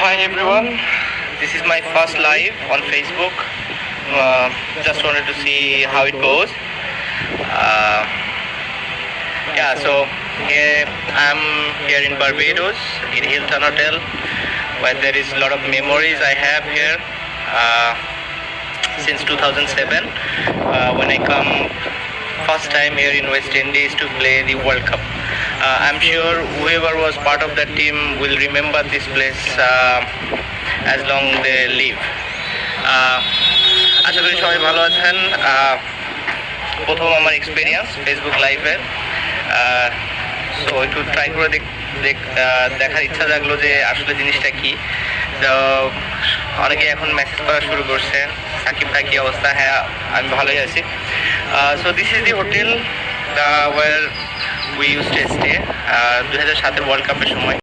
Hi everyone, this is my first live on Facebook. Just wanted to see how it goes. So here I'm here in Barbados in Hilton Hotel, where there is a lot of memories I have here since 2007 when I come first time here in West Indies to play the World Cup. I'm sure whoever was part of that team will remember this place as long they live. আশা করি সবাই ভালো আছেন। প্রথম আমার experience Facebook লাইভের, so একটু try করে দেখার ইচ্ছা জাগলো যে আসলে জিনিসটা কি। তো অনেকে এখন মেসেজ করা শুরু করছে, সাকিব ভাই কি অবস্থা? হ্যাঁ, আমি ভালোই আছি। So this is the hotel where we use to stay 2007 world কাপের সময়।